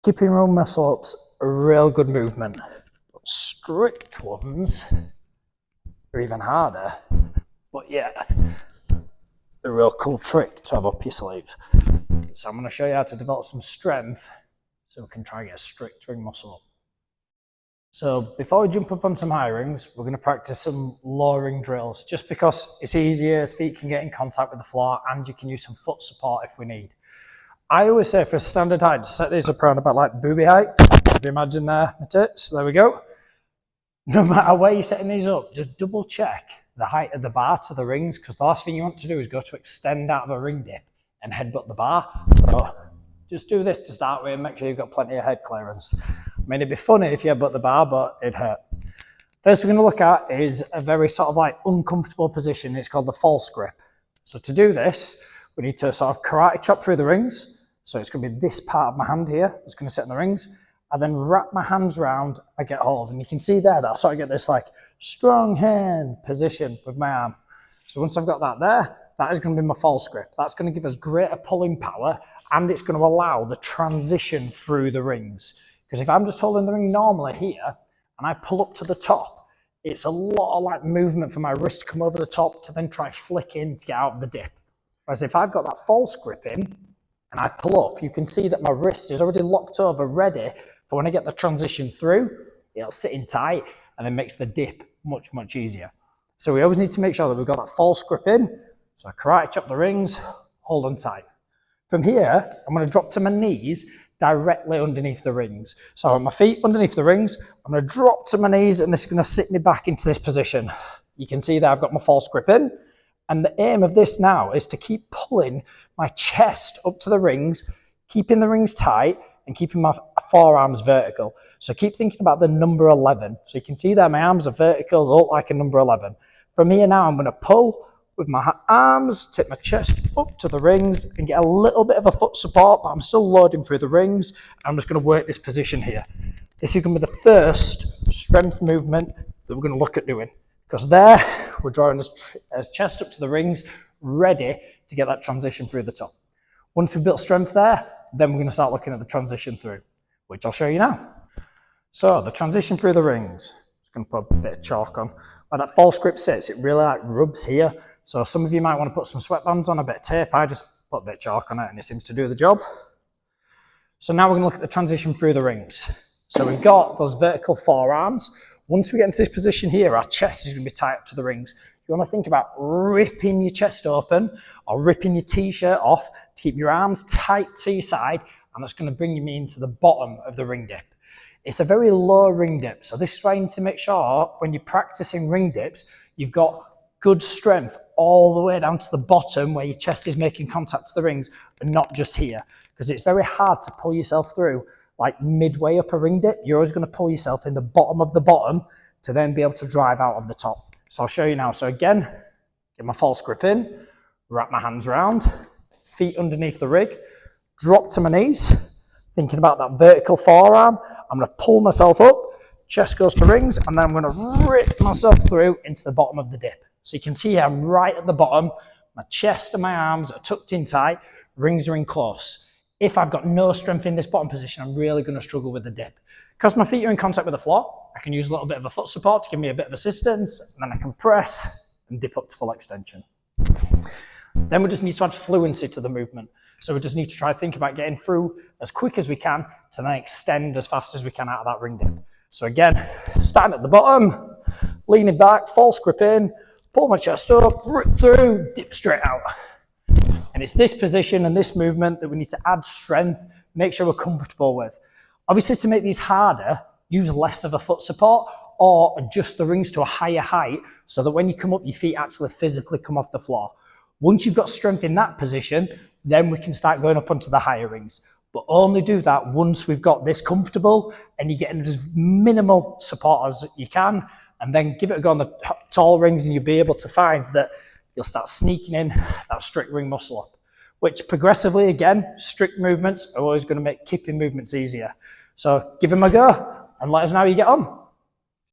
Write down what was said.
Keeping ring muscle ups a real good movement. But strict ones are even harder. But yeah, a real cool trick to have up your sleeve. So I'm going to show you how to develop some strength so we can try and get a strict ring muscle up. So before we jump up on some high rings, we're going to practice some low ring drills, just because it's easier, as feet can get in contact with the floor, and you can use some foot support if we need. I always say for standard height, set these up around about like booby height. If you imagine there, my tits, there we go. No matter where you're setting these up, just double check the height of the bar to the rings, because the last thing you want to do is go to extend out of a ring dip and headbutt the bar. So just do this to start with and make sure you've got plenty of head clearance. I mean, it'd be funny if you headbutt the bar, but it'd hurt. First we're going to look at is a very sort of like uncomfortable position. It's called the false grip. So to do this, we need to sort of karate chop through the rings. So it's going to be this part of my hand here that's going to sit in the rings. I then wrap my hands around, I get hold. And you can see there that I sort of get this like strong hand position with my arm. So once I've got that there, that is going to be my false grip. That's going to give us greater pulling power, and it's going to allow the transition through the rings. Because if I'm just holding the ring normally here, and I pull up to the top, it's a lot of like movement for my wrist to come over the top to then try flick in to get out of the dip. Whereas if I've got that false grip in, and I pull up, you can see that my wrist is already locked over, ready for when I get the transition through, it'll sit in tight, and it makes the dip much, much easier. So we always need to make sure that we've got that false grip in. So I karate chop the rings, hold on tight. From here, I'm going to drop to my knees directly underneath the rings. So my feet underneath the rings, I'm going to drop to my knees, and this is going to sit me back into this position. You can see that I've got my false grip in. And the aim of this now is to keep pulling my chest up to the rings, keeping the rings tight and keeping my forearms vertical. So keep thinking about the number 11. So you can see that my arms are vertical, they look like a number 11. From here now, I'm going to pull with my arms, take my chest up to the rings and get a little bit of a foot support, but I'm still loading through the rings. I'm just going to work this position here. This is going to be the first strength movement that we're going to look at doing. Because there, we're drawing his chest up to the rings, ready to get that transition through the top. Once we've built strength there, then we're going to start looking at the transition through, which I'll show you now. So the transition through the rings, I'm going to put a bit of chalk on. Where that false grip sits, it really like rubs here. So some of you might want to put some sweatbands on, a bit of tape. I just put a bit of chalk on it and it seems to do the job. So now we're going to look at the transition through the rings. So we've got those vertical forearms. Once we get into this position here, our chest is going to be tight up to the rings. You want to think about ripping your chest open or ripping your t-shirt off to keep your arms tight to your side, and that's going to bring you into the bottom of the ring dip. It's a very low ring dip, so this is why you need to make sure when you're practicing ring dips, you've got good strength all the way down to the bottom where your chest is making contact to the rings, but not just here, because it's very hard to pull yourself through like midway up a ring dip. You're always going to pull yourself in the bottom of the bottom to then be able to drive out of the top. So I'll show you now. So again, get my false grip in, wrap my hands around, feet underneath the rig, drop to my knees, thinking about that vertical forearm. I'm going to pull myself up, chest goes to rings, and then I'm going to rip myself through into the bottom of the dip. So you can see I'm right at the bottom. My chest and my arms are tucked in tight, rings are in close. If I've got no strength in this bottom position, I'm really going to struggle with the dip. Because my feet are in contact with the floor, I can use a little bit of a foot support to give me a bit of assistance, and then I can press and dip up to full extension. Then we just need to add fluency to the movement. So we just need to try to think about getting through as quick as we can to then extend as fast as we can out of that ring dip. So again, starting at the bottom, leaning back, false grip in, pull my chest up, rip through, dip straight out. And it's this position and this movement that we need to add strength, make sure we're comfortable with. Obviously, to make these harder, use less of a foot support or adjust the rings to a higher height so that when you come up, your feet actually physically come off the floor. Once you've got strength in that position, then we can start going up onto the higher rings. But only do that once we've got this comfortable and you're getting as minimal support as you can, and then give it a go on the tall rings and you'll be able to find that you'll start sneaking in that strict ring muscle up, which progressively, again, strict movements are always going to make keeping movements easier. So give them a go and let us know how you get on.